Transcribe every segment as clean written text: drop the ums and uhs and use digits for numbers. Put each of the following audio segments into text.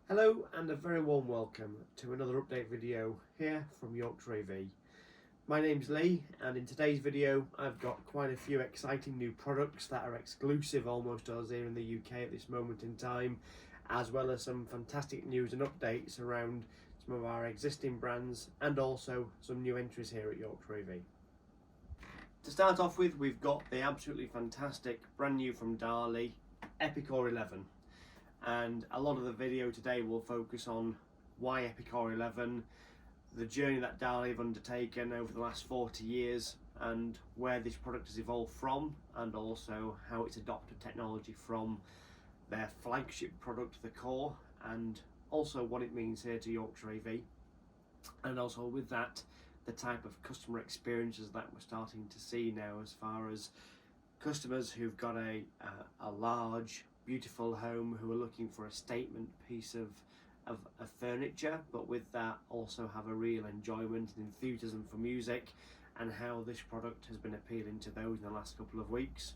Hello and a very warm welcome to another update video here from Yorkshire AV. My name's Lee, and in today's video I've got quite a few exciting new products that are exclusive almost to us here in the UK at this moment in time, as well as some fantastic news and updates around some of our existing brands and also some new entries here at Yorkshire AV. To start off with, we've got the absolutely fantastic brand new from DALI Epikore 11. And a lot of the video today will focus on why Epikore 11, the journey that DALI have undertaken over the last 40 years and where this product has evolved from, and also how it's adopted technology from their flagship product, the Core, and also what it means here to Yorkshire AV, and also with that the type of customer experiences that we're starting to see now, as far as customers who've got a large beautiful home who are looking for a statement piece of furniture, but with that also have a real enjoyment and enthusiasm for music, and how this product has been appealing to those in the last couple of weeks.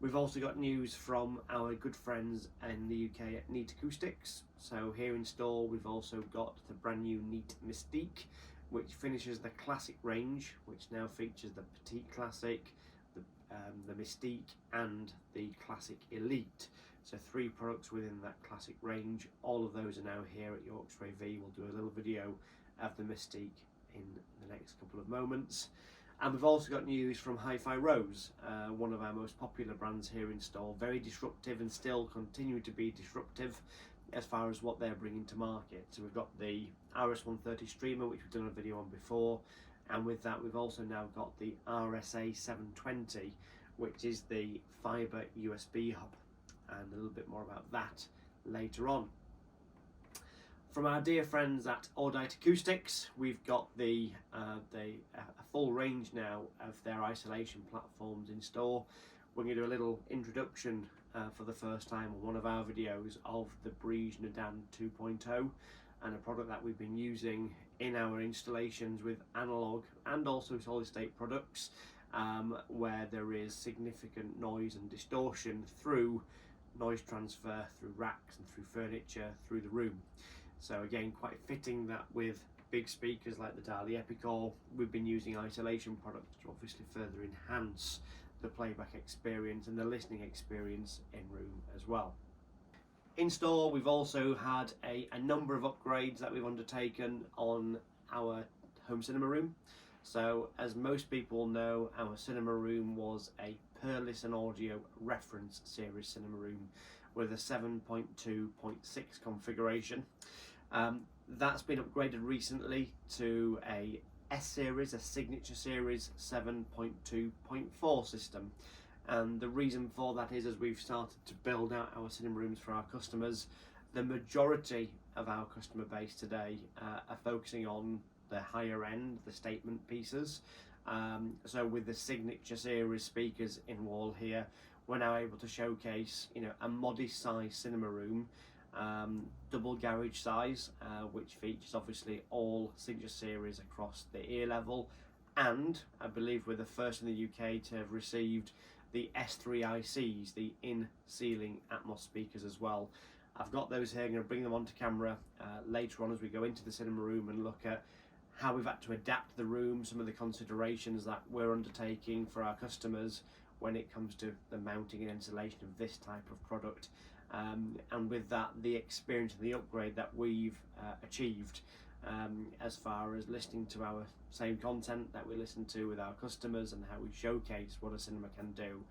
We've also got news from our good friends in the UK at NEAT Acoustics. So here in store we've also got the brand new NEAT Mystique, which finishes the classic range, which now features the Petite Classic, the Mystique and the Classic Elite. So 3 products within that classic range. All of those are now here at Yorkshire AV. We'll do a little video of the Mystique in the next couple of moments. And we've also got news from HiFi Rose, one of our most popular brands here in store. Very disruptive and still continue to be disruptive as far as what they're bringing to market. So we've got the RS130 streamer, which we've done a video on before. And with that, we've also now got the RSA720, which is the Fibre USB hub, and a little bit more about that later on. From our dear friends at Audite Acoustics, we've got a full range now of their isolation platforms in store. We're going to do a little introduction for the first time on one of our videos of the Breeze Nadan 2.0, and a product that we've been using in our installations with analog and also solid state products, where there is significant noise and distortion through noise transfer, through racks and through furniture, through the room. So again, quite fitting that with big speakers like the DALI Epikore, we've been using isolation products to obviously further enhance the playback experience and the listening experience in room as well. In store, we've also had a number of upgrades that we've undertaken on our home cinema room. So as most people know, our cinema room was a Perlisten Audio Reference Series cinema room with a 7.2.6 configuration. That's been upgraded recently to a S series, a Signature Series 7.2.4 system. And the reason for that is, as we've started to build out our cinema rooms for our customers, the majority of our customer base today are focusing on the higher end, the statement pieces. So with the Signature Series speakers in wall here, we're now able to showcase, a modest size cinema room, double garage size, which features obviously all Signature Series across the ear level, and I believe we're the first in the UK to have received the S3i-Cs, the In-Ceiling Atmos speakers as well. I've got those here. I'm going to bring them onto camera later on as we go into the cinema room and look at how we've had to adapt the room, some of the considerations that we're undertaking for our customers when it comes to the mounting and installation of this type of product. And with that, the experience and the upgrade that we've achieved as far as listening to our same content that we listen to with our customers, and how we showcase what a cinema can do.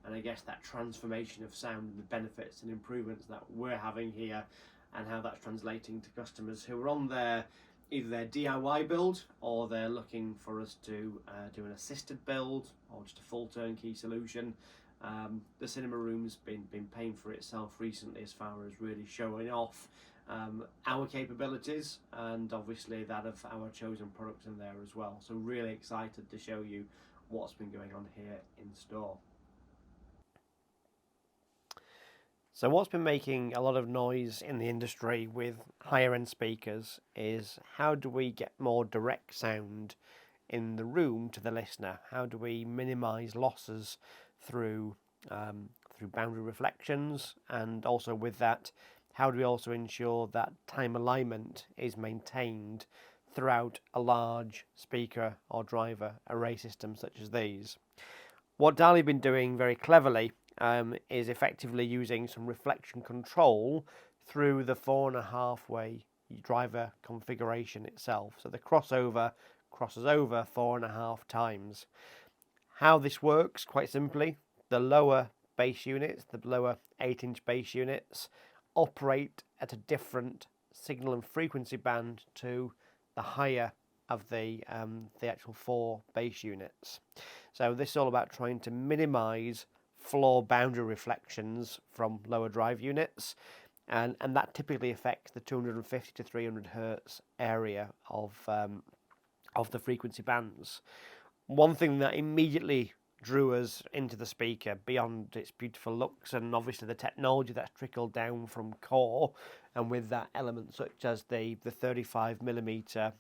And I guess that transformation of sound and the benefits and improvements that we're having here, and how that's translating to customers who are on either their DIY build, or they're looking for us to do an assisted build, or just a full turnkey solution. The cinema room's been paying for itself recently as far as really showing off our capabilities, and obviously that of our chosen products in there as well. So really excited to show you what's been going on here in store. So what's been making a lot of noise in the industry with higher end speakers is, how do we get more direct sound in the room to the listener? How do we minimize losses through boundary reflections, and also with that, how do we also ensure that time alignment is maintained throughout a large speaker or driver array system such as these. What DALI have been doing very cleverly is effectively using some reflection control through the 4.5-way driver configuration itself. So the crossover crosses over 4.5 times. How this works, quite simply, the lower bass units, the lower 8-inch bass units, operate at a different signal and frequency band to the higher of the actual 4 bass units. So this is all about trying to minimize floor boundary reflections from lower drive units, and that typically affects the 250 to 300 hertz area of the frequency bands. One thing that immediately drew us into the speaker, beyond its beautiful looks and obviously the technology that's trickled down from Core, and with that element such as the 35mm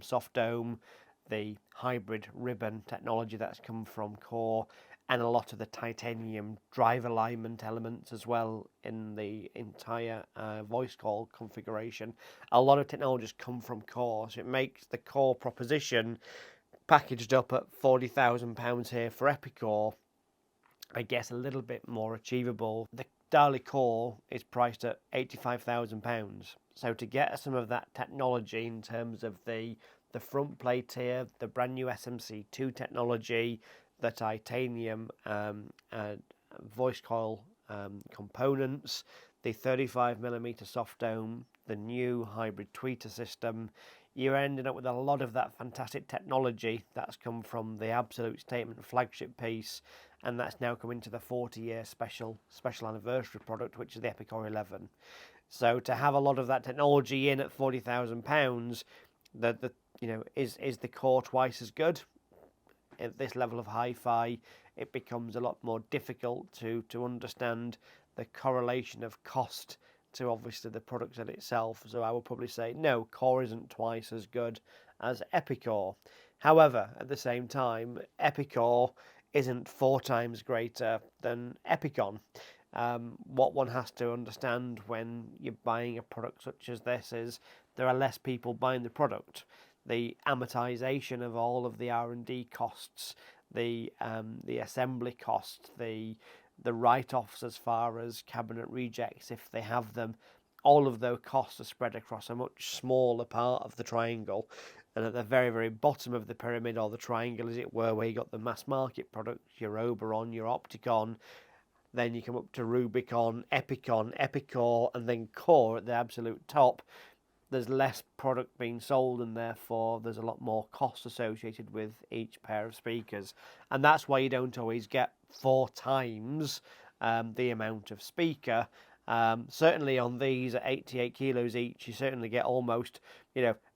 soft dome, the hybrid ribbon technology that's come from Core, and a lot of the titanium drive alignment elements as well in the entire voice call configuration. A lot of technologies come from Core, so it makes the Core proposition packaged up at £40,000 here for Epikore, I guess, a little bit more achievable. The DALI Core is priced at £85,000. So to get some of that technology in terms of the front plate here, the brand new SMC2 technology, the titanium voice coil components, the 35mm soft dome, the new hybrid tweeter system, you're ending up with a lot of that fantastic technology that's come from the Absolute Statement flagship piece, and that's now come into the 40-year special anniversary product, which is the Epikore 11. So to have a lot of that technology in at £40,000, is the Core twice as good? At this level of hi-fi, it becomes a lot more difficult to understand the correlation of cost to obviously the product in itself. So I would probably say no, Core isn't twice as good as Epikore. However, at the same time, Epikore isn't 4 times greater than Epicon. What one has to understand when you're buying a product such as this is there are less people buying the product. The amortization of all of the R&D costs, the assembly costs, the write-offs as far as cabinet rejects if they have them, all of those costs are spread across a much smaller part of the triangle. And at the very, very bottom of the pyramid, or the triangle as it were, where you got the mass market products, your Oberon, your Opticon, then you come up to Rubicon, Epicon, Epikore, and then Core at the absolute top. There's less product being sold, and therefore there's a lot more cost associated with each pair of speakers. And that's why you don't always get 4 times the amount of speaker. Certainly on these at 88 kilos each, you certainly get almost,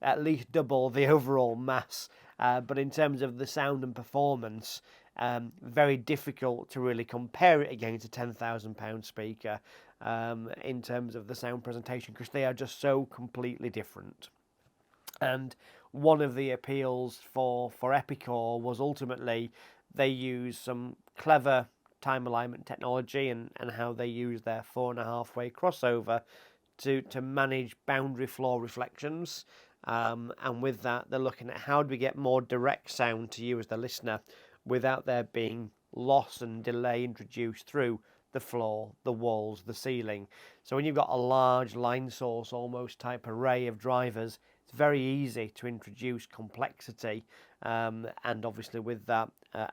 at least double the overall mass. But in terms of the sound and performance, very difficult to really compare it against a £10,000 speaker. In terms of the sound presentation, because they are just so completely different. And one of the appeals for Epikore was ultimately they use some clever time alignment technology and how they use their 4.5-way crossover to manage boundary floor reflections. And with that, they're looking at how do we get more direct sound to you as the listener without there being loss and delay introduced through the floor, the walls, the ceiling. So when you've got a large line source almost type array of drivers, it's very easy to introduce complexity, and obviously with that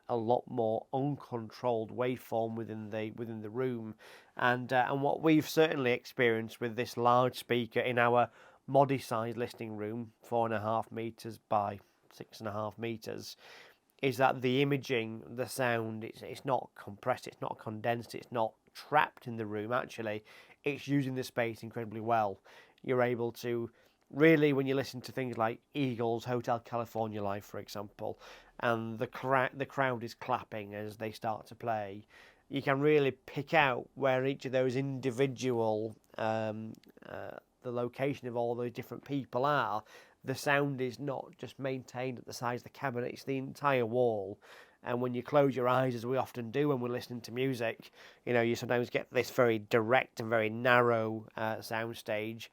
a lot more uncontrolled waveform within the room. And what we've certainly experienced with this large speaker in our modi size listening room, 4.5 meters by 6.5 meters, is that the imaging, the sound, it's not compressed, it's not condensed, it's not trapped in the room. Actually, it's using the space incredibly well. You're able to really, when you listen to things like Eagles Hotel California Live, for example, and the crowd is clapping as they start to play, you can really pick out where each of those individual, the location of all those different people are. The sound is not just maintained at the size of the cabinet, it's the entire wall. And when you close your eyes, as we often do when we're listening to music, you know, you sometimes get this very direct and very narrow sound stage.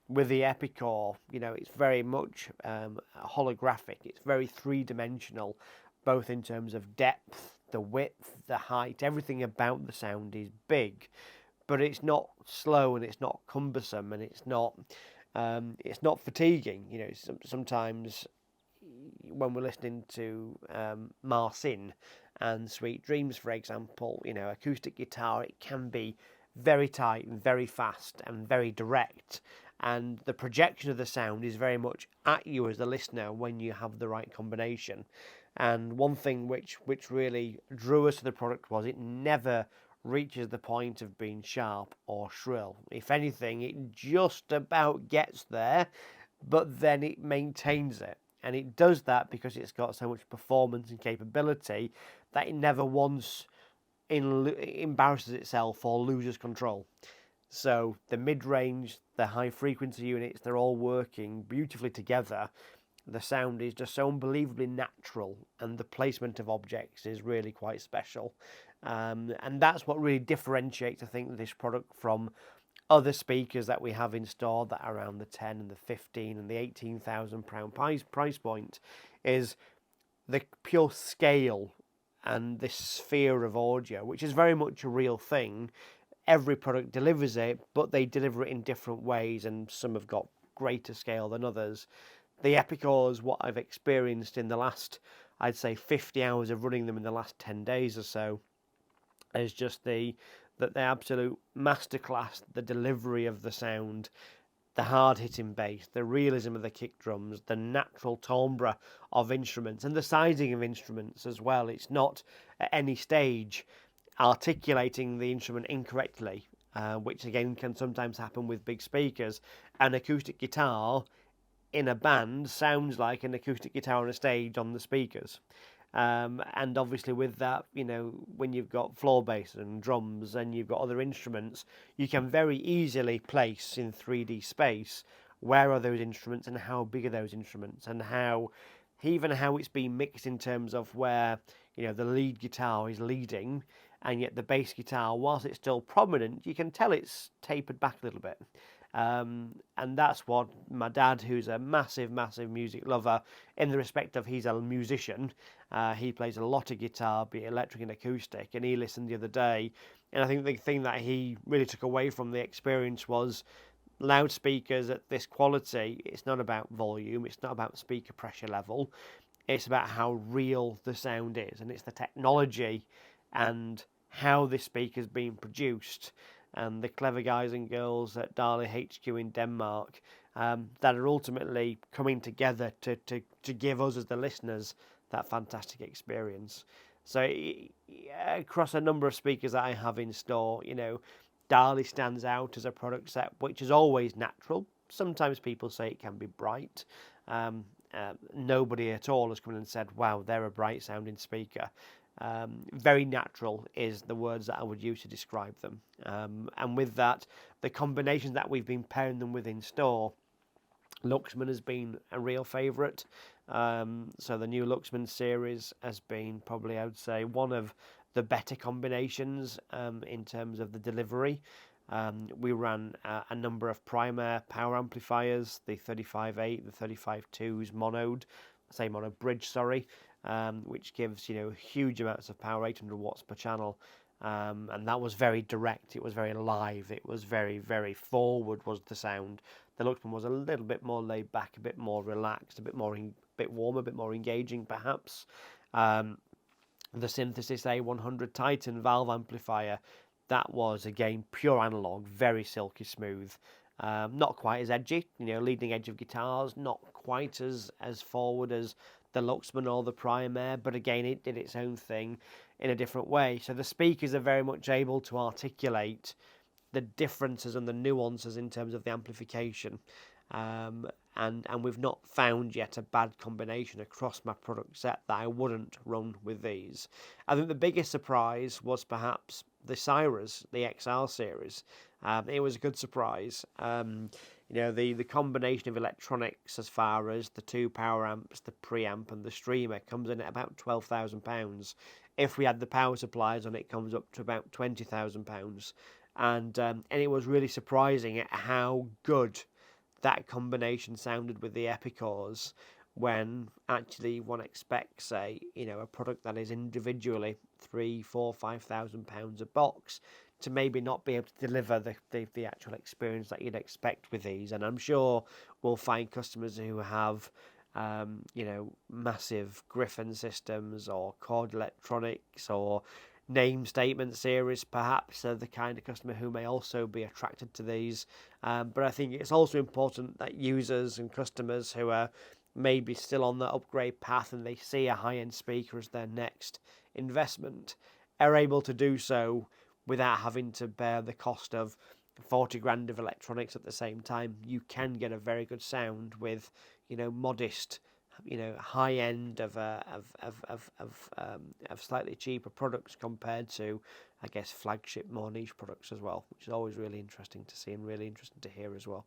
With the Epikore, you know, it's very much holographic. It's very three-dimensional, both in terms of depth, the width, the height. Everything about the sound is big, but it's not slow and it's not cumbersome and it's not fatiguing. You know, sometimes when we're listening to Marcin and Sweet Dreams, for example, you know, acoustic guitar, it can be very tight and very fast and very direct, and the projection of the sound is very much at you as the listener when you have the right combination. And one thing which really drew us to the product was it never reaches the point of being sharp or shrill. If anything, it just about gets there, but then it maintains it. And it does that because it's got so much performance and capability that it never once embarrasses itself or loses control. So the mid-range, the high-frequency units, they're all working beautifully together. The sound is just so unbelievably natural, and the placement of objects is really quite special. And that's what really differentiates, I think, this product from other speakers that we have in store that are around the 10 and the 15 and the £18,000 price point, is the pure scale and this sphere of audio, which is very much a real thing. Every product delivers it, but they deliver it in different ways, and some have got greater scale than others. The Epikores, what I've experienced in the last, I'd say 50 hours of running them in the last 10 days or so, is just the absolute masterclass, the delivery of the sound, the hard-hitting bass, the realism of the kick drums, the natural timbre of instruments, and the sizing of instruments as well. It's not at any stage articulating the instrument incorrectly, which again can sometimes happen with big speakers. An acoustic guitar in a band sounds like an acoustic guitar on a stage on the speakers. And obviously with that, you know, when you've got floor bass and drums and you've got other instruments, you can very easily place in 3D space where are those instruments and how big are those instruments, and how it's being mixed in terms of where, you know, the lead guitar is leading, and yet the bass guitar, whilst it's still prominent, you can tell it's tapered back a little bit. And that's what my dad, who's a massive music lover in the respect of he's a musician, he plays a lot of guitar, be it electric and acoustic, and he listened the other day, and I think the thing that he really took away from the experience was loudspeakers at this quality. It's not about volume, it's not about speaker pressure level, it's about how real the sound is, and it's the technology and how this speaker's being produced, and the clever guys and girls at DALI HQ in Denmark that are ultimately coming together to give us as the listeners that fantastic experience. So across a number of speakers that I have in store, you know, DALI stands out as a product set which is always natural. Sometimes people say it can be bright. Nobody at all has come in and said, wow, they're a bright sounding speaker. Very natural is the words that I would use to describe them. And with that, the combinations that we've been pairing them with in store, Luxman has been a real favourite. So the new Luxman series has been probably, I would say, one of the better combinations in terms of the delivery. We ran a number of Primaire power amplifiers, the 35.8, the 35.2's mono bridge, which gives, you know, huge amounts of power, 800 watts per channel, and that was very direct. It was very live. It was very, very forward. Was the sound. The Luxman was a little bit more laid back, a bit more relaxed, a bit warmer, a bit more engaging, perhaps. The Synthesis A100 Titan valve amplifier, that was again pure analog, very silky smooth. Not quite as edgy, you know, leading edge of guitars, not quite as forward as the Luxman or the Primaire, but again it did its own thing in a different way. So the speakers are very much able to articulate the differences and the nuances in terms of the amplification, and we've not found yet a bad combination across my product set that I wouldn't run with these. I think the biggest surprise was perhaps the Cyrus, the XR series. It was a good surprise. You know, the combination of electronics as far as the 2 power amps, the preamp and the streamer comes in at about £12,000. If we had the power supplies on, it comes up to about £20,000. And it was really surprising at how good that combination sounded with the Epikores, when actually one expects a product that is individually £3,000, £4,000, £5,000 a box to maybe not be able to deliver the actual experience that you'd expect with these. And I'm sure we'll find customers who have massive Griffin systems or Chord Electronics or name statement series perhaps are the kind of customer who may also be attracted to these. But I think it's also important that users and customers who are maybe still on the upgrade path and they see a high-end speaker as their next investment are able to do so without having to bear the cost of 40 grand of electronics at the same time. You can get a very good sound with, modest, high end of slightly cheaper products compared to, I guess, flagship, more niche products as well, which is always really interesting to see and really interesting to hear as well.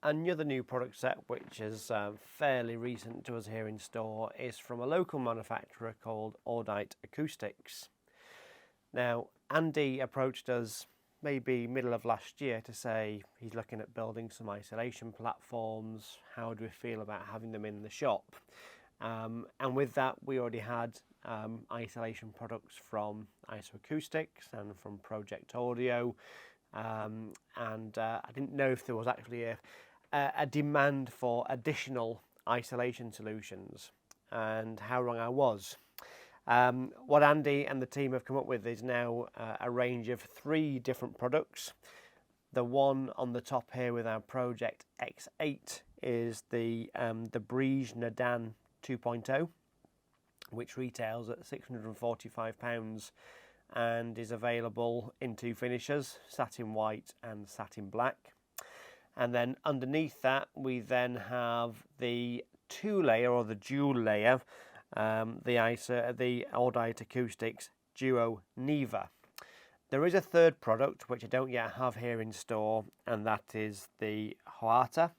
Another new product set, which is fairly recent to us here in store, is from a local manufacturer called Audite Acoustics. Now, Andy approached us maybe middle of last year to say he's looking at building some isolation platforms. How do we feel about having them in the shop? And with that, we already had isolation products from ISO Acoustics and from Project Audio. And I didn't know if there was actually a demand for additional isolation solutions, and how wrong I was. What Andy and the team have come up with is now a range of 3 different products. The one on the top here with our Project X8 is the Breeze Nadan 2.0, which retails at £645 and is available in 2 finishes, satin white and satin black. And then underneath that we then have the 2-layer or the dual layer, the Audite Acoustics Duo Neva. There is a third product which I don't yet have here in store, and that is the Hoata,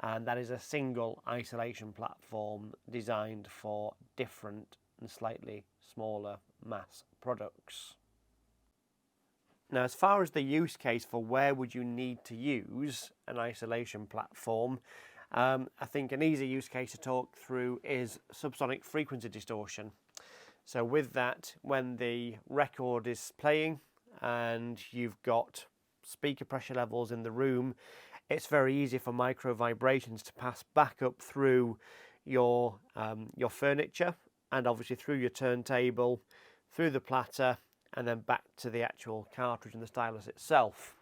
and that is a single isolation platform designed for different and slightly smaller mass products. Now, as far as the use case for where would you need to use an isolation platform, I think an easy use case to talk through is subsonic frequency distortion. So with that, when the record is playing and you've got speaker pressure levels in the room, it's very easy for micro vibrations to pass back up through your furniture, and obviously through your turntable, through the platter, and then back to the actual cartridge and the stylus itself.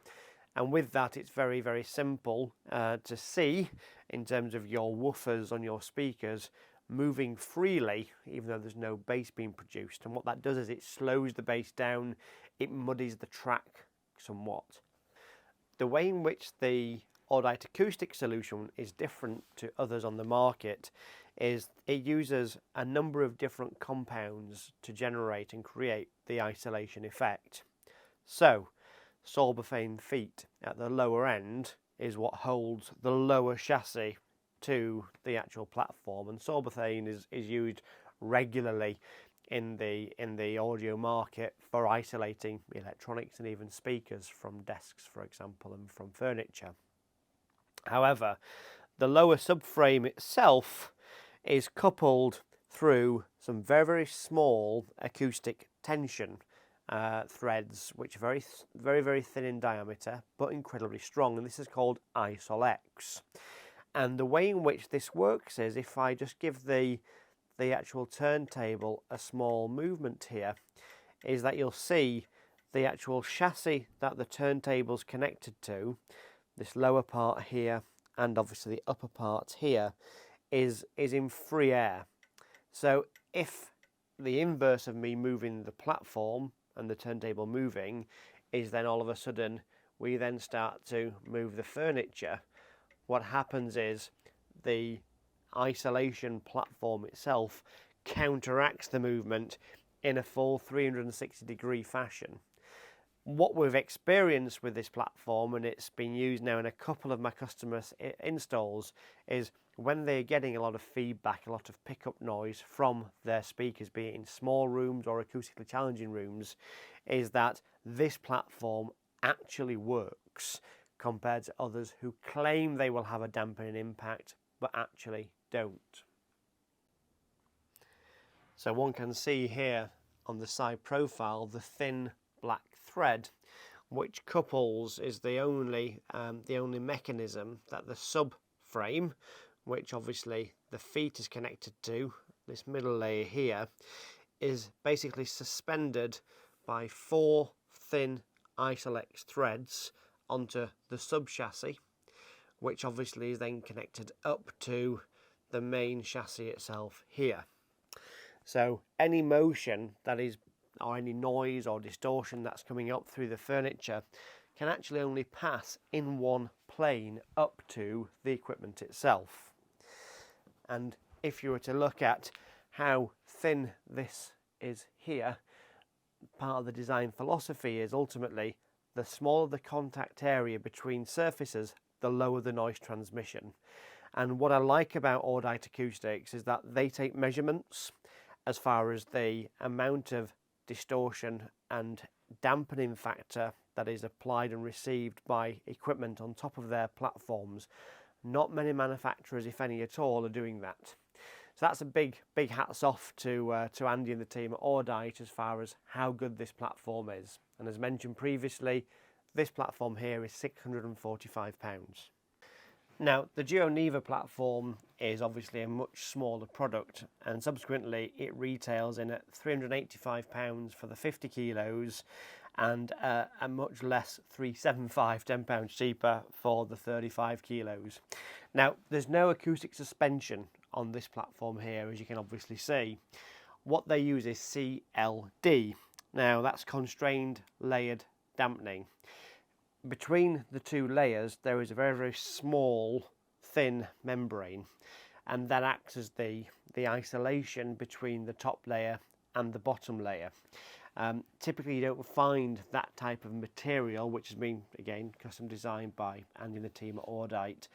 And with that, it's very, very simple to see in terms of your woofers on your speakers moving freely, even though there's no bass being produced. And what that does is it slows the bass down, it muddies the track somewhat. The way in which the Audite Acoustic solution is different to others on the market is it uses a number of different compounds to generate and create the isolation effect. So, Sorbophane feet at the lower end is what holds the lower chassis to the actual platform, and Sorbophane is used regularly in the audio market for isolating electronics and even speakers from desks, for example, and from furniture. However, the lower subframe itself is coupled through some very, very small acoustic tension threads, which are very, very, very thin in diameter but incredibly strong, and this is called Isol-X. And the way in which this works is, if I just give the actual turntable a small movement here, is that you'll see the actual chassis that the turntable's connected to, this lower part here and obviously the upper part here, is in free air. So if the inverse of me moving the platform and the turntable moving is then all of a sudden we then start to move the furniture, what happens is the isolation platform itself counteracts the movement in a full 360-degree fashion. What we've experienced with this platform, and it's been used now in a couple of my customers' installs, is when they're getting a lot of feedback, a lot of pickup noise from their speakers, be it in small rooms or acoustically challenging rooms, is that this platform actually works compared to others who claim they will have a dampening impact but actually don't. So one can see here on the side profile the thin black thread, which couples is the only mechanism that the subframe, which obviously the feet is connected to, this middle layer here, is basically suspended by 4 thin Isolex threads onto the sub chassis, which obviously is then connected up to the main chassis itself here. So any motion that is, or any noise or distortion that's coming up through the furniture can actually only pass in one plane up to the equipment itself. And if you were to look at how thin this is here, part of the design philosophy is ultimately the smaller the contact area between surfaces, the lower the noise transmission. And what I like about Audite Acoustics is that they take measurements as far as the amount of distortion and dampening factor that is applied and received by equipment on top of their platforms. Not many manufacturers, if any at all, are doing that. So that's a big hats off to Andy and the team at Audite as far as how good this platform is. And as mentioned previously, this platform here is £645. Now, the Duo Neva platform is obviously a much smaller product, and subsequently it retails in at £385 for the 50 kilos and a much less £375, £10 cheaper for the 35 kilos. Now, there's no acoustic suspension on this platform here, as you can obviously see. What they use is CLD. Now, that's constrained layered dampening. Between the two layers there is a very small thin membrane, and that acts as the isolation between the top layer and the bottom layer. Typically you don't find that type of material, which has been again custom designed by Andy and the team at Audite,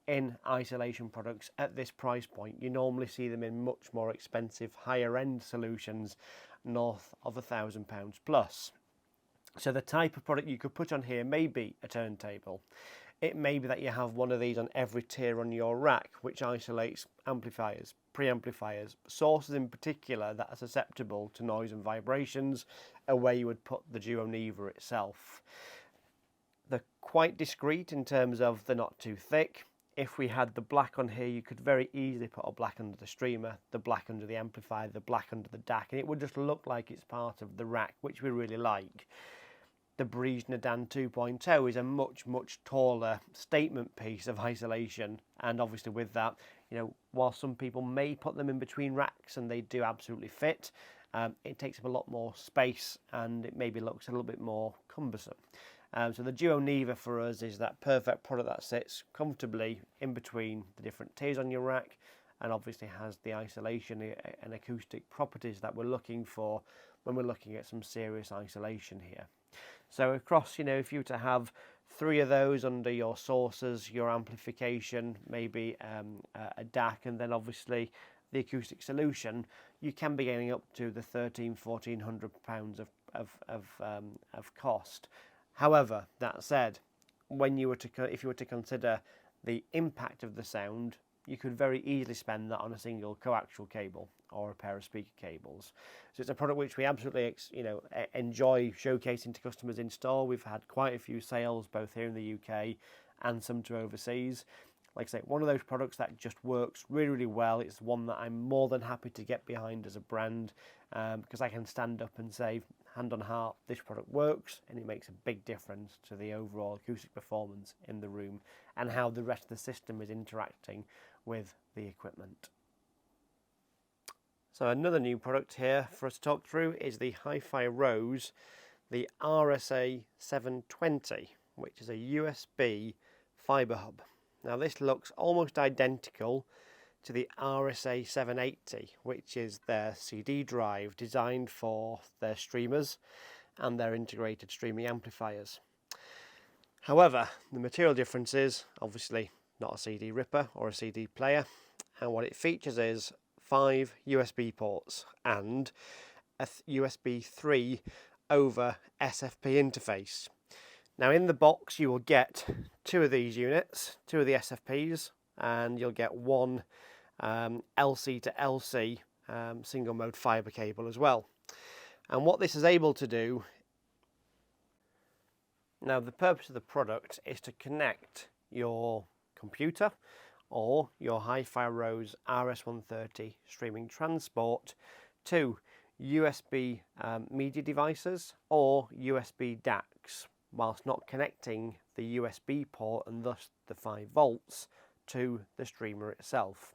in isolation products at this price point. You normally see them in much more expensive higher end solutions north of £1,000 plus. So the type of product you could put on here may be a turntable. It may be that you have one of these on every tier on your rack, which isolates amplifiers, preamplifiers, sources in particular that are susceptible to noise and vibrations, where you would put the Duo Neva itself. They're quite discreet in terms of they're not too thick. If we had the black on here, you could very easily put a black under the streamer, the black under the amplifier, the black under the DAC, and it would just look like it's part of the rack, which we really like. The Breeze Nadan 2.0 is a much taller statement piece of isolation, and obviously with that, you know, while some people may put them in between racks and they do absolutely fit, it takes up a lot more space and it maybe looks a little bit more cumbersome. So the Duo Neva for us is that perfect product that sits comfortably in between the different tiers on your rack, and obviously has the isolation and acoustic properties that we're looking for when we're looking at some serious isolation here. So across, you know, if you were to have 3 of those under your sources, your amplification, maybe a DAC, and then obviously the acoustic solution, you can be getting up to the £1,400 of cost. However, that said, when you were to, if you were to consider the impact of the sound, you could very easily spend that on a single coaxial cable or a pair of speaker cables. So it's a product which we absolutely, enjoy showcasing to customers in store. We've had quite a few sales both here in the UK and some to overseas. Like I say, one of those products that just works really well. It's one that I'm more than happy to get behind as a brand, because I can stand up and say, hand on heart, this product works, and it makes a big difference to the overall acoustic performance in the room and how the rest of the system is interacting with the equipment. So another new product here for us to talk through is the HiFi Rose, the RSA720, which is a USB fibre hub. Now this looks almost identical to the RSA780, which is their CD drive designed for their streamers, and their integrated streaming amplifiers. However, the material difference is obviously not a CD ripper or a CD player, and what it features is 5 USB ports and a USB 3 over SFP interface. Now in the box you will get 2 of these units, 2 of the SFPs, and you'll get 1 LC to LC single mode fibre cable as well. And what this is able to do, now the purpose of the product is to connect your computer or your HiFi Rose RS130 streaming transport to USB media devices or USB DACs, whilst not connecting the USB port and thus the 5 volts to the streamer itself.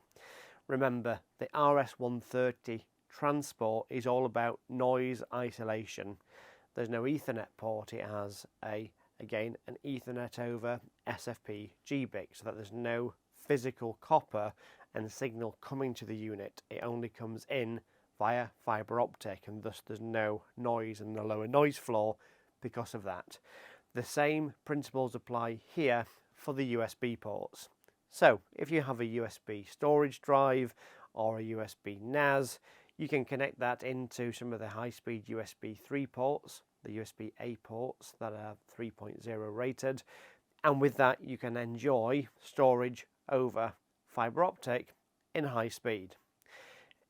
Remember, the RS130 transport is all about noise isolation. There's no Ethernet port, it has again an Ethernet over SFP GBIC, so that there's no physical copper and signal coming to the unit. It only comes in via fibre optic, and thus there's no noise in the lower noise floor because of that. The same principles apply here for the USB ports. So if you have a USB storage drive or a USB NAS, you can connect that into some of the high-speed USB 3 ports, the USB A ports that are 3.0 rated, and with that you can enjoy storage over fibre optic in high speed.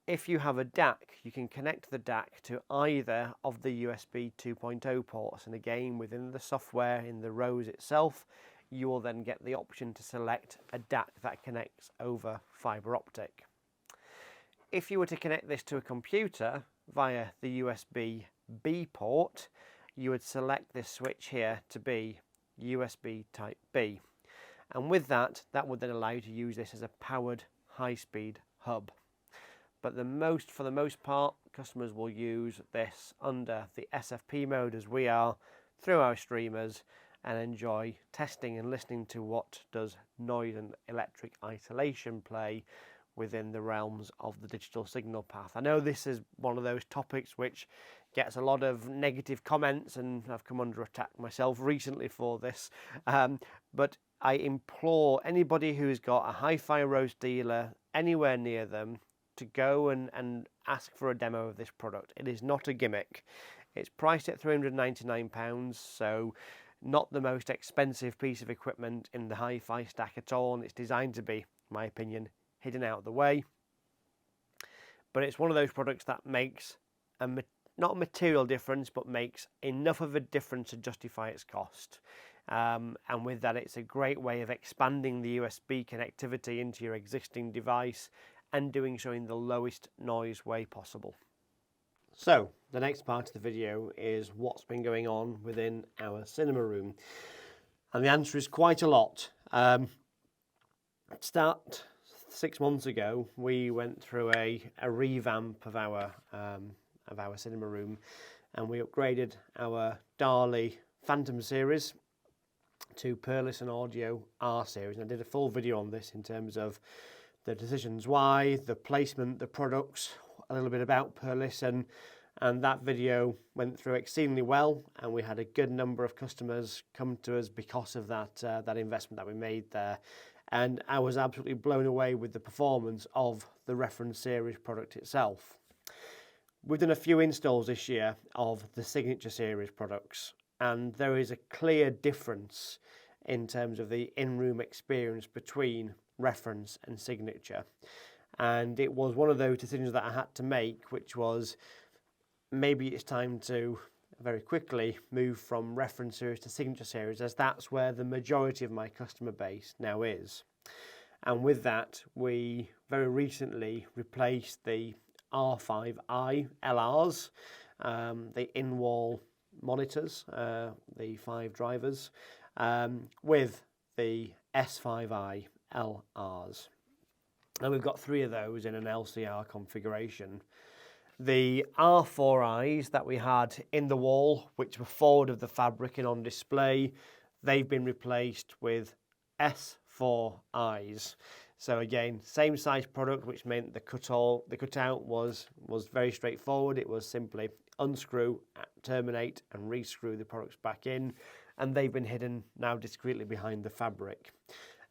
If you have a DAC, you can connect the DAC to either of the USB 2.0 ports, and again within the software in the Rose itself you will then get the option to select a DAC that connects over fibre optic. If you were to connect this to a computer via the USB B port, you would select this switch here to be USB type B, and with that would then allow you to use this as a powered high-speed hub. But for the most part, customers will use this under the SFP mode as we are through our streamers and enjoy testing and listening to what does noise and electric isolation play within the realms of the digital signal path. I know this is one of those topics which gets a lot of negative comments, and I've come under attack myself recently for this, but I implore anybody who's got a HiFi Rose dealer anywhere near them to go and ask for a demo of this product. It is not a gimmick. It's priced at £399, so not the most expensive piece of equipment in the hi-fi stack at all, and it's designed to be, in my opinion, hidden out of the way. But it's one of those products that makes not a material difference, but makes enough of a difference to justify its cost. And with that, it's a great way of expanding the USB connectivity into your existing device and doing so in the lowest noise way possible. So the next part of the video is what's been going on within our cinema room, and the answer is quite a lot. Start 6 months ago, we went through a revamp of our cinema room, and we upgraded our DALI Phantom series to Perlisten Audio R series, and I did a full video on this in terms of the decisions why, the placement, the products, a little bit about Perlisten, and that video went through exceedingly well, and we had a good number of customers come to us because of that investment that we made there. And I was absolutely blown away with the performance of the reference series product itself. We've done a few installs this year of the Signature series products, and there is a clear difference in terms of the in-room experience between reference and Signature. And it was one of those decisions that I had to make, which was maybe it's time to very quickly move from reference series to Signature series, as that's where the majority of my customer base now is. And with that, we very recently replaced the R5i LRs, the in-wall monitors, the 5 drivers, with the S5i LRs. And we've got 3 of those in an LCR configuration. The R4Is that we had in the wall, which were forward of the fabric and on display, they've been replaced with S4Is. So again, same size product, which meant the cutout was very straightforward. It was simply unscrew, terminate and rescrew the products back in, and they've been hidden now discreetly behind the fabric.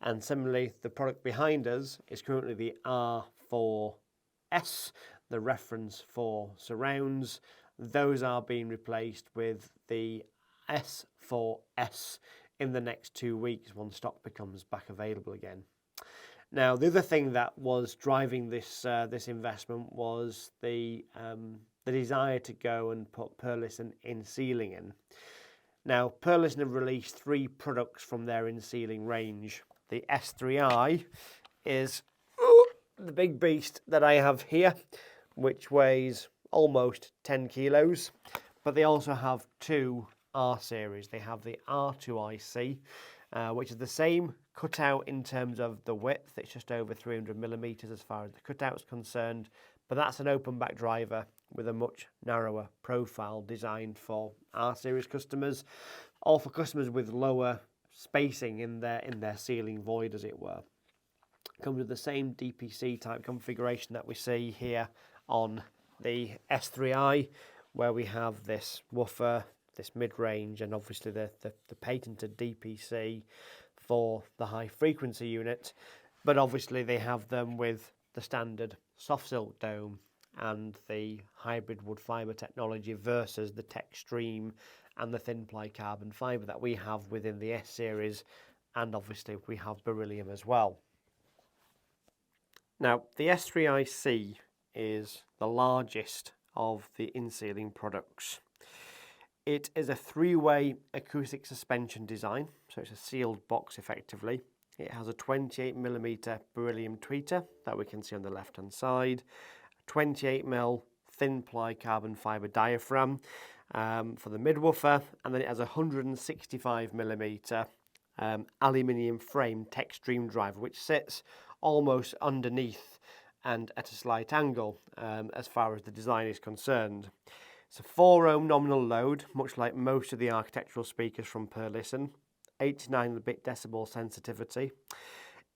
And similarly, the product behind us is currently the R4S, the reference for surrounds. Those are being replaced with the S4S in the next 2 weeks when stock becomes back available again. Now, the other thing that was driving this investment was the desire to go and put Perlisten In-Ceiling in. Now, Perlisten have released 3 products from their In-Ceiling range. The S3i is the big beast that I have here, which weighs almost 10 kilos. But they also have 2 R series. They have the R2i-C, which is the same cutout in terms of the width. It's just over 300 millimeters as far as the cutout is concerned, but that's an open back driver with a much narrower profile designed for R series customers, or for customers with lower spacing in their ceiling void, as it were. It comes with the same DPC type configuration that we see here on the S3i, where we have this woofer, this mid-range, and obviously the patented DPC for the high frequency unit. But obviously they have them with the standard soft silk dome and the hybrid wood fibre technology versus the Techstream and the thin ply carbon fibre that we have within the S series, and obviously we have beryllium as well. Now, the S3i-C is the largest of the in-ceiling products. It is a 3-way acoustic suspension design, so it's a sealed box effectively. It has a 28mm beryllium tweeter that we can see on the left hand side, 28mm thin ply carbon fibre diaphragm for the midwoofer, and then it has a 165mm aluminium frame Techstream driver, which sits almost underneath and at a slight angle as far as the design is concerned. It's a 4 ohm nominal load, much like most of the architectural speakers from Perlisten, 89-bit decibel sensitivity.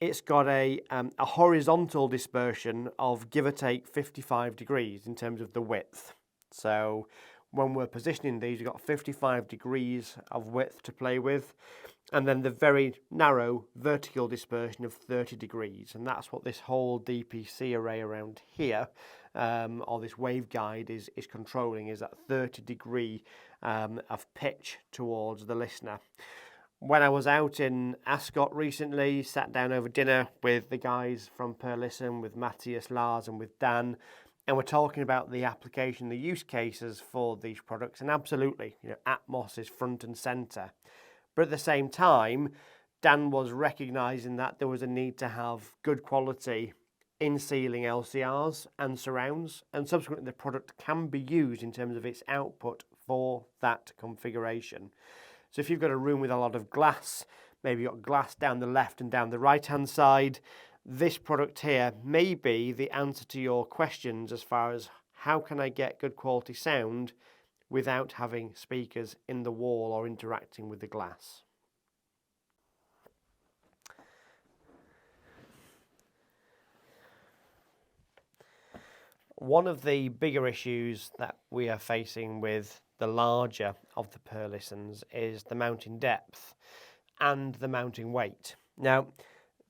It's got a horizontal dispersion of give or take 55 degrees in terms of the width. So when we're positioning these, you've got 55 degrees of width to play with, and then the very narrow vertical dispersion of 30 degrees. And that's what this whole DPC array around here, or this waveguide is controlling, is that 30 degree of pitch towards the listener. When I was out in Ascot recently, sat down over dinner with the guys from Perlisten, with Matthias, Lars and with Dan, and we're talking about the application, the use cases for these products, and absolutely, Atmos is front and centre. But at the same time, Dan was recognising that there was a need to have good quality in-ceiling LCRs and surrounds, and subsequently the product can be used in terms of its output for that configuration. So if you've got a room with a lot of glass, maybe you've got glass down the left and down the right hand side, this product here may be the answer to your questions as far as how can I get good quality sound without having speakers in the wall or interacting with the glass. One of the bigger issues that we are facing with the larger of the Perlistens is the mounting depth and the mounting weight. Now,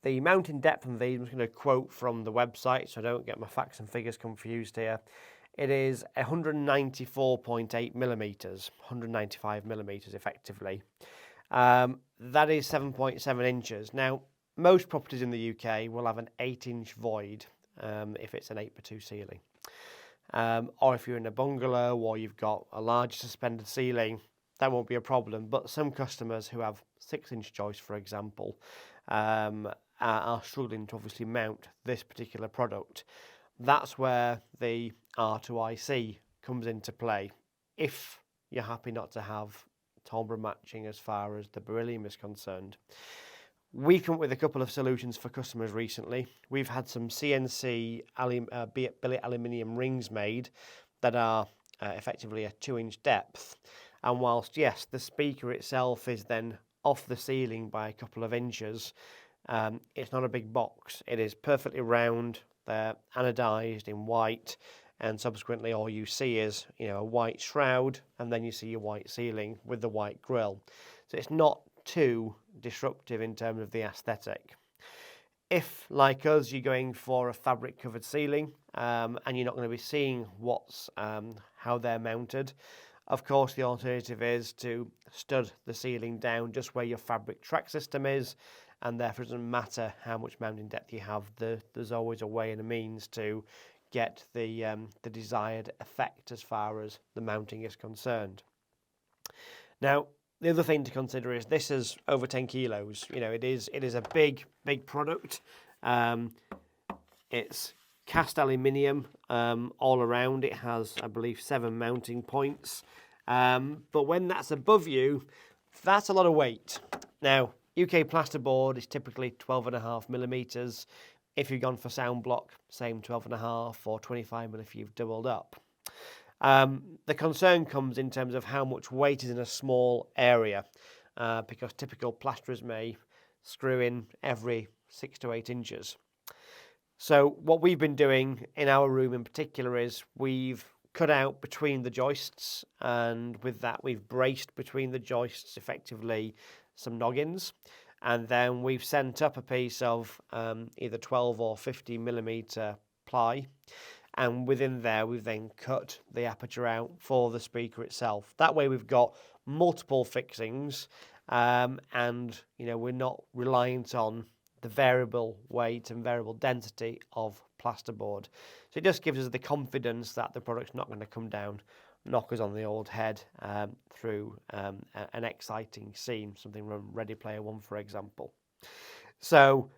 the mounting depth on these, I'm just going to quote from the website so I don't get my facts and figures confused here. It is 194.8 millimeters, 195 millimeters effectively. That is 7.7 inches. Now, most properties in the UK will have an 8-inch void if it's an 8x2 ceiling. Or if you're in a bungalow or you've got a large suspended ceiling, that won't be a problem. But some customers who have 6-inch joists, for example, are struggling to obviously mount this particular product. That's where the R2i-C comes into play. If you're happy not to have timbre matching as far as the beryllium is concerned. We've come up with a couple of solutions for customers recently. We've had some CNC billet aluminium rings made that are effectively a 2-inch depth. And whilst, yes, the speaker itself is then off the ceiling by a couple of inches, it's not a big box. It is perfectly round. They're anodized in white. and subsequently all you see is, you know, a white shroud, and then you see your white ceiling with the white grille. So it's not too disruptive in terms of the aesthetic. If, like us, you're going for a fabric covered ceiling, and you're not going to be seeing how they're mounted, of course the alternative is to stud the ceiling down just where your fabric track system is, and therefore it doesn't matter how much mounting depth you have, there's always a way and a means to get the desired effect as far as the mounting is concerned. Now, the other thing to consider is this is over 10 kilos. You know, it is a big product. It's cast aluminium all around. It has, I believe, 7 mounting points. But when that's above you, that's a lot of weight. Now, UK plasterboard is typically 12.5 millimeters. If you've gone for sound block, same 12.5 or 25 mil if you've doubled up. The concern comes in terms of how much weight is in a small area, because typical plasterers may screw in every 6 to 8 inches. So what we've been doing in our room in particular is we've cut out between the joists, and with that we've braced between the joists effectively some noggins, and then we've sent up a piece of either 12 or 50 millimeter ply. And within there, we've then cut the aperture out for the speaker itself. That way we've got multiple fixings, and you know, we're not reliant on the variable weight and variable density of plasterboard. So it just gives us the confidence that the product's not going to come down, knock us on the old head through an exciting scene, something from Ready Player One, for example. So,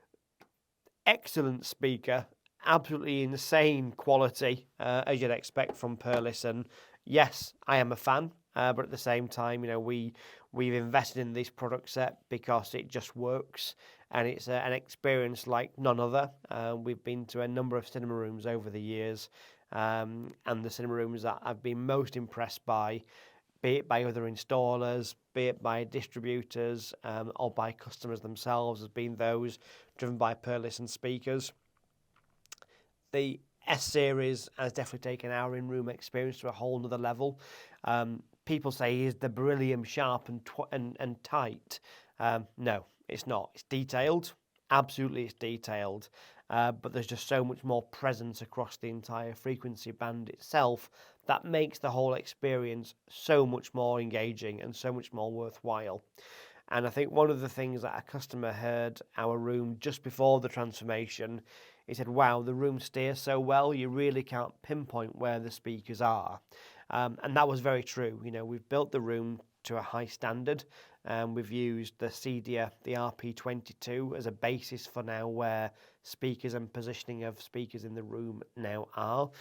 excellent speaker. Absolutely insane quality, as you'd expect from Perlisten. Yes, I am a fan, but at the same time, you know, we've invested in this product set because it just works, and it's an experience like none other. We've been to a number of cinema rooms over the years, and the cinema rooms that I've been most impressed by, be it by other installers, be it by distributors, or by customers themselves, has been those driven by Perlisten speakers. The S-Series has definitely taken our in-room experience to a whole nother level. People say, is the beryllium sharp and tight? No, it's not. It's detailed. Absolutely, it's detailed. But there's just so much more presence across the entire frequency band itself that makes the whole experience so much more engaging and so much more worthwhile. And I think one of the things that a customer heard our room just before the transformation, he said, wow, the room steers so well, you really can't pinpoint where the speakers are. And that was very true. You know, we've built the room to a high standard, and we've used the CEDIA, the RP22, as a basis for now where speakers and positioning of speakers in the room now are.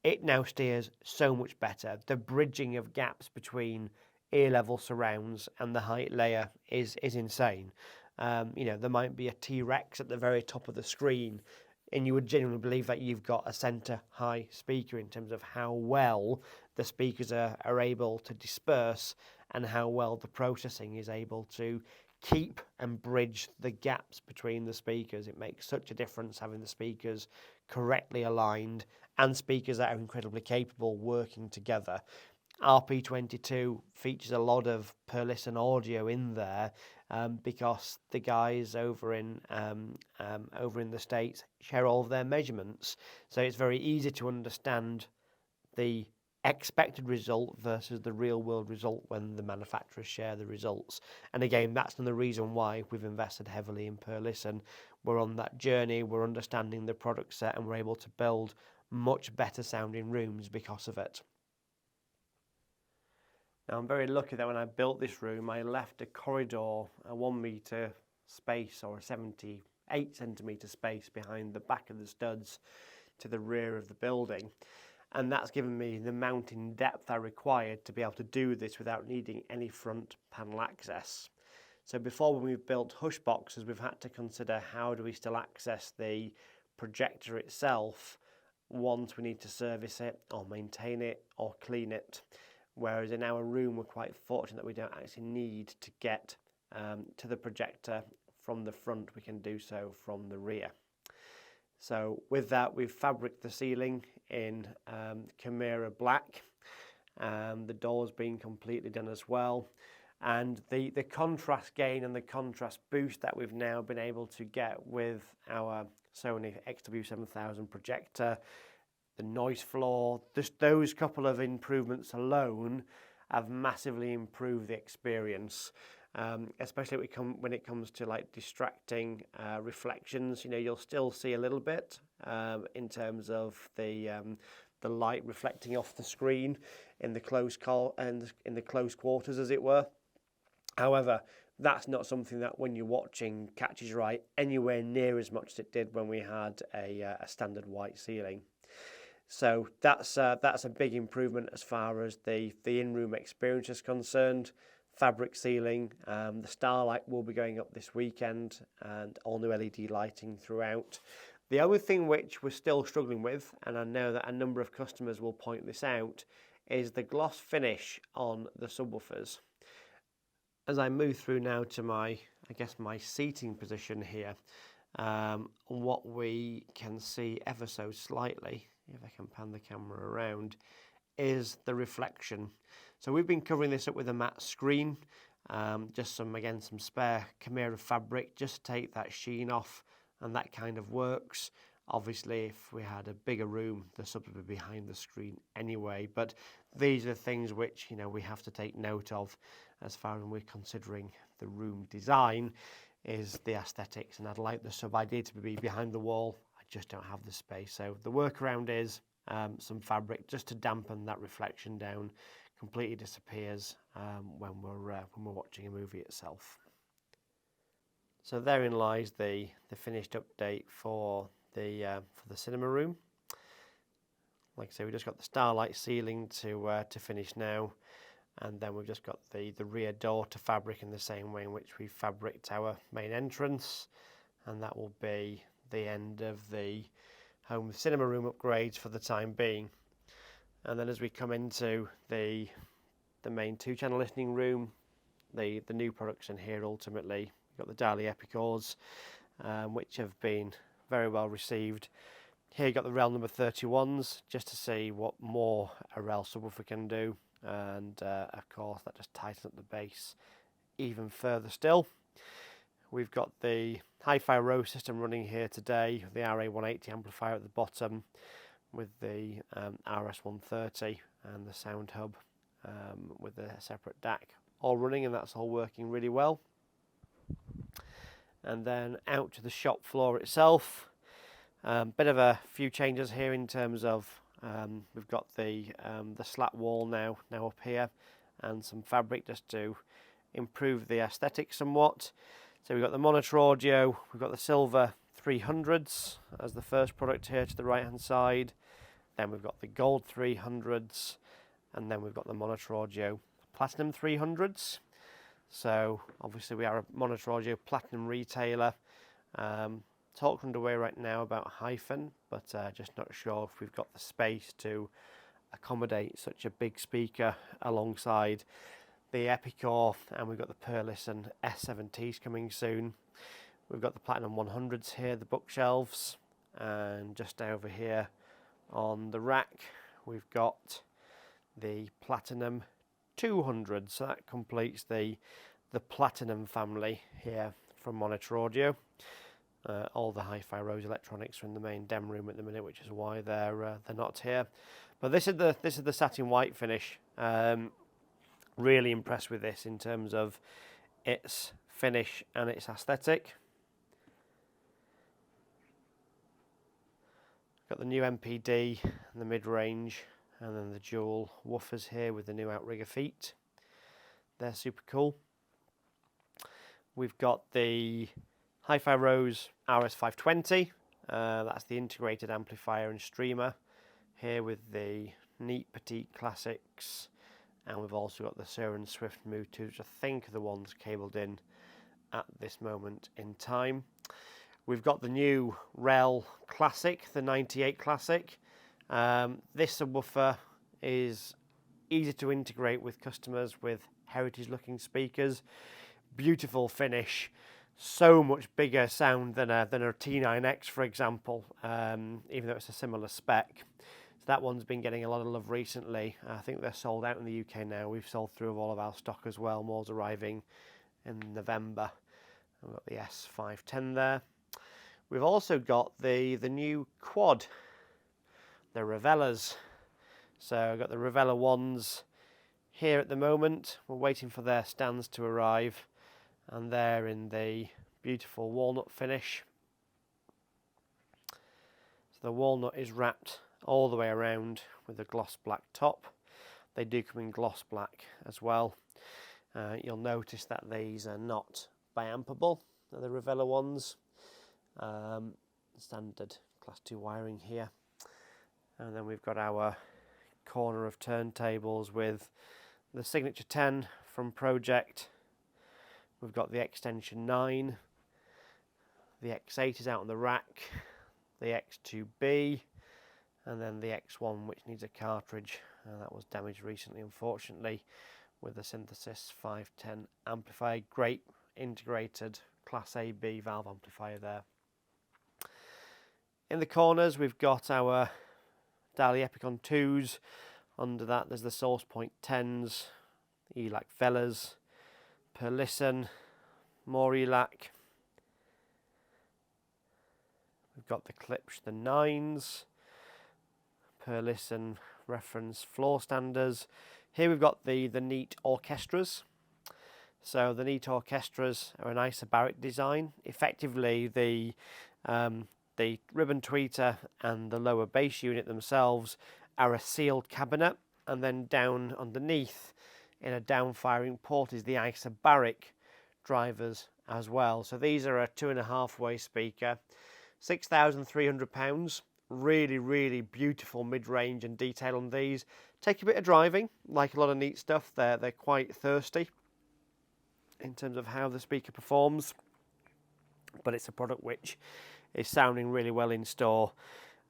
It now steers so much better. The bridging of gaps between ear level surrounds and the height layer is insane. You know, there might be a T-Rex at the very top of the screen, and you would genuinely believe that you've got a centre high speaker in terms of how well the speakers are able to disperse and how well the processing is able to keep and bridge the gaps between the speakers. It makes such a difference having the speakers correctly aligned and speakers that are incredibly capable working together. RP22 features a lot of Perlisten audio in there, because the guys over in the States share all of their measurements, so it's very easy to understand the expected result versus the real world result when the manufacturers share the results. And again, that's another reason why we've invested heavily in Perlisten. We're on that journey, we're understanding the product set, and we're able to build much better sounding rooms because of it. Now, I'm very lucky that when I built this room, I left a corridor, a 1 metre space or a 78 centimetre space behind the back of the studs to the rear of the building. And that's given me the mounting depth I required to be able to do this without needing any front panel access. So before, when we've built hush boxes, we've had to consider how do we still access the projector itself once we need to service it or maintain it or clean it. Whereas in our room, we're quite fortunate that we don't actually need to get to the projector from the front. We can do so from the rear. So with that, we've fabricked the ceiling in Chimera black. The door's been completely done as well. And the contrast gain and the contrast boost that we've now been able to get with our Sony XW7000 projector, the noise floor, just those couple of improvements alone have massively improved the experience. Especially when it comes to like distracting reflections. You know, you'll still see a little bit in terms of the light reflecting off the screen in the close quarters, as it were. However, that's not something that when you're watching catches your eye anywhere near as much as it did when we had a standard white ceiling. So that's a big improvement as far as the in-room experience is concerned. Fabric ceiling, the starlight will be going up this weekend, and all new LED lighting throughout. The other thing which we're still struggling with, and I know that a number of customers will point this out, is the gloss finish on the subwoofers. As I move through now to my seating position here, what we can see ever so slightly, if I can pan the camera around, is the reflection. So we've been covering this up with a matte screen, just some spare Chimera fabric, just to take that sheen off, and that kind of works. Obviously, if we had a bigger room, the subs would be behind the screen anyway, but these are things which, you know, we have to take note of as far as we're considering the room design, is the aesthetics, and I'd like the sub idea to be behind the wall. I just don't have the space, so the workaround is some fabric just to dampen that reflection down. Completely disappears when we're watching a movie itself. So therein lies the finished update for the cinema room. Like I say, we just got the starlight ceiling to finish now, and then we've just got the rear door to fabric in the same way in which we fabricked our main entrance, and that will be the end of the home cinema room upgrades for the time being. And then as we come into the main 2-channel listening room, the new products in here ultimately, we've got the DALI Epikores, which have been very well received. Here you've got the REL number 31s, just to see what more a REL subwoofer can do, and of course that just tightens up the bass even further still. We've got the HiFi Rose system running here today, the RA180 amplifier at the bottom, with the RS130 and the sound hub with a separate DAC all running, and that's all working really well. And then out to the shop floor itself, bit of a few changes here in terms of we've got the slat wall now up here, and some fabric just to improve the aesthetic somewhat. So we've got the monitor audio, we've got the silver 300s as the first product here to the right hand side, then we've got the gold 300s, and then we've got the monitor audio platinum 300s. So obviously we are a monitor audio platinum retailer. Talk underway right now about hyphen, but just not sure if we've got the space to accommodate such a big speaker alongside the Epikore, and we've got the Perlisten S720s coming soon. We've got the Platinum 100s here, the bookshelves, and just over here on the rack we've got the Platinum 200s. So that completes the Platinum family here from Monitor Audio. All the HiFi Rose electronics are in the main demo room at the minute, which is why they're not here. But this is the satin white finish. Really impressed with this in terms of its finish and its aesthetic. Got the new MPD and the mid-range, and then the dual woofers here with the new outrigger feet. They're super cool. We've got the HiFi Rose RSA720. That's the integrated amplifier and streamer here with the NEAT Petite Classics, and we've also got the Sir & Swift Move 2, which I think are the ones cabled in at this moment in time. We've got the new REL Classic, the 98 Classic. This subwoofer is easy to integrate with customers with heritage looking speakers. Beautiful finish. so much bigger sound than a T9X, for example, even though it's a similar spec. So that one's been getting a lot of love recently. I think they're sold out in the UK now. We've sold through all of our stock as well. More's arriving in November. We've got the S510 there. We've also got the new quad, the Revellas. So I've got the Revella ones here at the moment. We're waiting for their stands to arrive, and they're in the beautiful walnut finish. So the walnut is wrapped all the way around with a gloss black top. They do come in gloss black as well. You'll notice that these are not biampable, they're the Revella ones. Standard class 2 wiring here. And then we've got our corner of turntables with the Signature 10 from Project. We've got the Extension 9. The X8 is out on the rack. The X2B. And then the X1, which needs a cartridge. That was damaged recently, unfortunately, with the Synthesis 510 amplifier. Great integrated Class AB valve amplifier there. In the corners, we've got our DALI Epikore 2s. Under that, there's the Source Point 10s, ELAC Vellas, Perlisten, more ELAC. We've got the Klipsch, the 9s, Perlisten reference floor standers. Here we've got the NEAT Orchestras. So the NEAT Orchestras are an isobaric design. Effectively, the ribbon tweeter and the lower bass unit themselves are a sealed cabinet, and then down underneath in a downfiring port is the isobaric drivers as well. So these are a 2.5-way speaker, £6,300. Really beautiful mid-range and detail on these. Take a bit of driving, like a lot of NEAT stuff. They're quite thirsty in terms of how the speaker performs, but it's a product which is sounding really well in store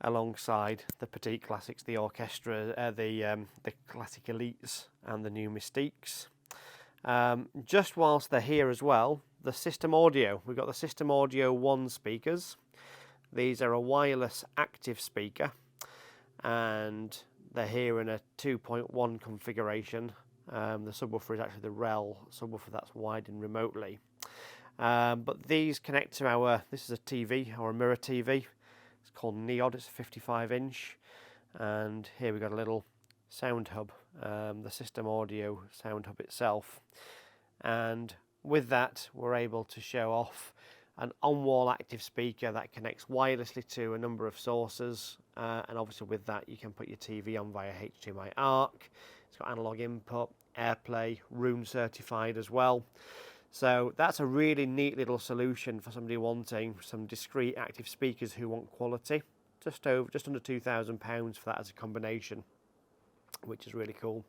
alongside the Petite Classics, the Orchestra, the Classic Elites and the new Mystiques. Just whilst they're here as well, the System Audio. We've got the System Audio 1 speakers. These are a wireless active speaker, and they're here in a 2.1 configuration. The subwoofer is actually the REL subwoofer that's widened remotely. But these connect to our, this is a TV or a mirror TV. It's called NEAT, it's a 55-inch. And here we've got a little sound hub, the System Audio sound hub itself. And with that, we're able to show off an on-wall active speaker that connects wirelessly to a number of sources. And obviously with that, you can put your TV on via HDMI ARC. It's got analog input, AirPlay, room certified as well. So that's a really neat little solution for somebody wanting some discrete active speakers who want quality. Just under £2,000 for that as a combination, which is really cool.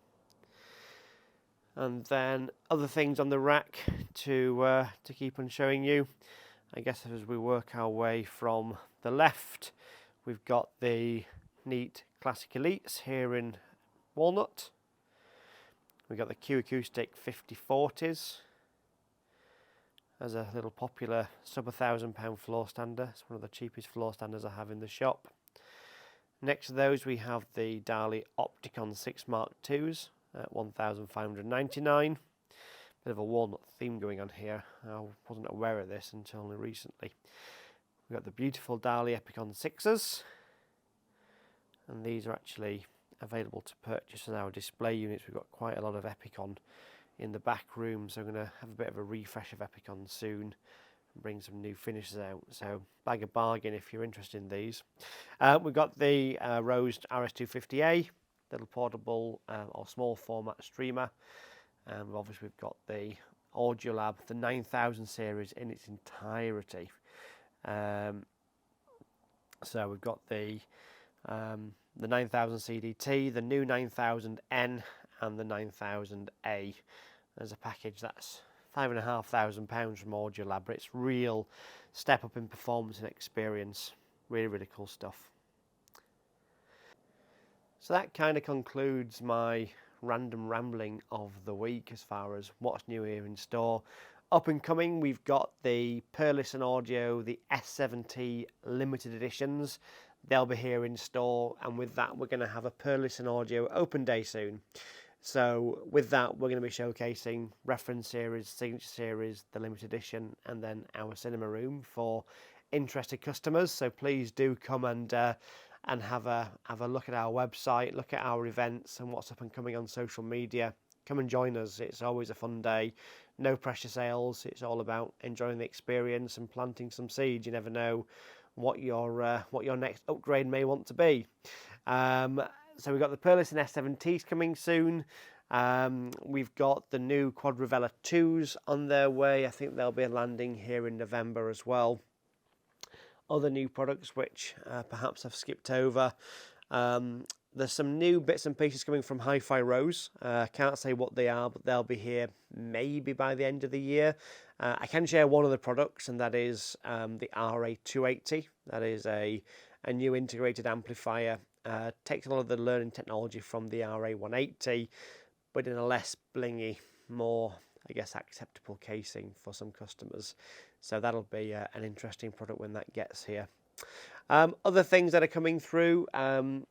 And then other things on the rack to keep on showing you. I guess as we work our way from the left, we've got the NEAT Classic Elites here in walnut. We've got the Q Acoustic 5040s as a little popular sub £1,000 floor stander. It's one of the cheapest floor standers I have in the shop. Next to those we have the DALI Opticon 6 Mark IIs at £1,599. Bit of a walnut theme going on here. I wasn't aware of this until only recently. We've got the beautiful DALI Epikore 6s, and these are actually available to purchase as our display units. We've got quite a lot of Epikore in the back room, so I'm going to have a bit of a refresh of Epikore soon and bring some new finishes out. So bag a bargain if you're interested in these. We've got the Rose RSA720, little portable or small format streamer. And obviously we've got the Audiolab, the 9000 series in its entirety. So we've got the 9000 CDT, the new 9000N and the 9000A. There's a package that's £5,500 from Audiolab, but it's real step up in performance and experience. Really cool stuff. So that kind of concludes my random rambling of the week as far as what's new here in store. Up and coming, we've got the Perlisten Audio, the S720 limited editions. They'll be here in store, and with that we're going to have a Perlisten Audio open day soon. So with that we're going to be showcasing reference series, signature series, the limited edition, and then our cinema room for interested customers. So please do come and have a look at our website, look at our events and what's up and coming on social media. Come and join us. It's always a fun day. No pressure sales. It's all about enjoying the experience and planting some seeds. You never know what your next upgrade may want to be. So we've got the Perlisten S720s coming soon. We've got the new Quad Revela 2s on their way. I think they'll be landing here in November as well. Other new products which perhaps I've skipped over. There's some new bits and pieces coming from HiFi Rose. Can't say what they are, but they'll be here maybe by the end of the year. I can share one of the products, and that is the RA280. That is a new integrated amplifier. Takes a lot of the learning technology from the RA180, but in a less blingy, more, I guess, acceptable casing for some customers. So that'll be an interesting product when that gets here. Other things that are coming through,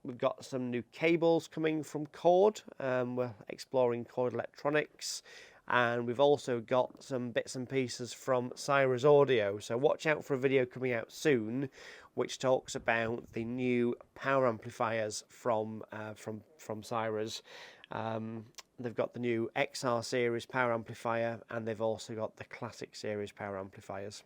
we've got some new cables coming from Cord. We're exploring Cord Electronics, and we've also got some bits and pieces from Cyrus Audio. So watch out for a video coming out soon which talks about the new power amplifiers from Cyrus. They've got the new XR series power amplifier, and they've also got the classic series power amplifiers.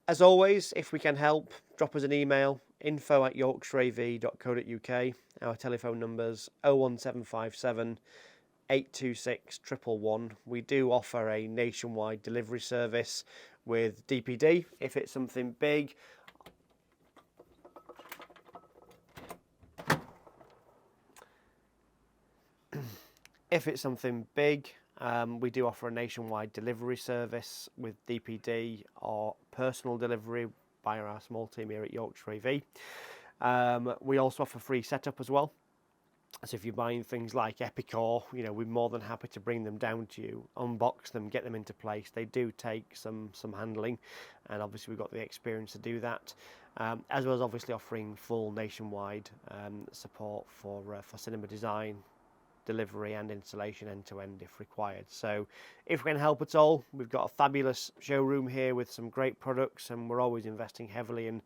As always, if we can help, drop us an email, info@yorkshireav.co.uk. Our telephone numbers 01757 826 111. We do offer a nationwide delivery service with DPD if it's something big. If it's something big, we do offer a nationwide delivery service with DPD or personal delivery by our small team here at Yorkshire AV. We also offer free setup as well. So if you're buying things like Epikore, we're more than happy to bring them down to you, unbox them, get them into place. They do take some handling, and obviously we've got the experience to do that, as well as obviously offering full nationwide support for cinema design, delivery and installation end-to-end if required. So if we can help at all, we've got a fabulous showroom here with some great products, and we're always investing heavily in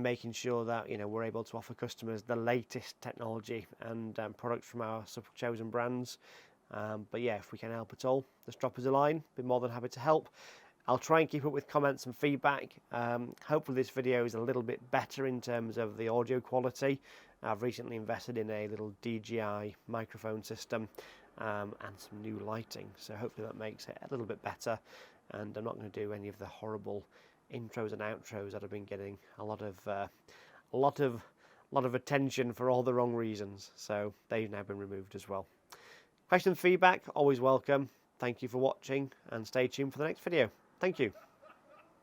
making sure that we're able to offer customers the latest technology and products from our chosen brands. But yeah, if we can help at all, just drop us a line. Be more than happy to help. I'll try and keep up with comments and feedback. Hopefully this video is a little bit better in terms of the audio quality. I've recently invested in a little DJI microphone system and some new lighting, so hopefully that makes it a little bit better. And I'm not going to do any of the horrible intros and outros that have been getting a lot of attention for all the wrong reasons. So they've now been removed as well. Question and feedback always welcome. Thank you for watching, and stay tuned for the next video. Thank you.